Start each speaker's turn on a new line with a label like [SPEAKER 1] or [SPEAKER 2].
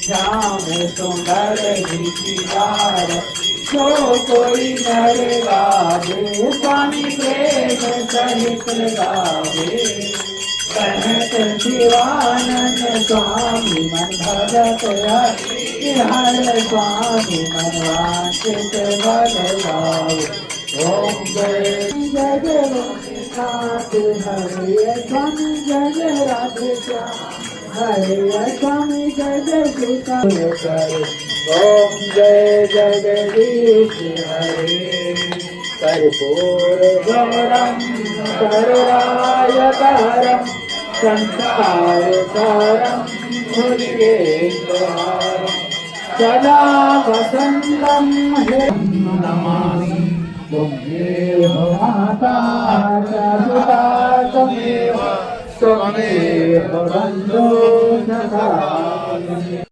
[SPEAKER 1] श्याम सुंदर गीतिकार जो कोई नर गावे स्वामी प्रेम सहित गावे कहत शिवानंद स्वामी मन भगत हर स्वामी मन वांछित बल गावे ओम जय जय गोपीनाथ हरे स्वामी जय जय राधे श्याम हरे स्वामी जय जय सीता ओम जय जगदीश हरे कर्पूर गौरम करुणायतारम संसार सारम भुजगेन्द्रहारम सदा वसंतम नमामि त्वमेव माता च पिता त्वमेव बन्धुः सखा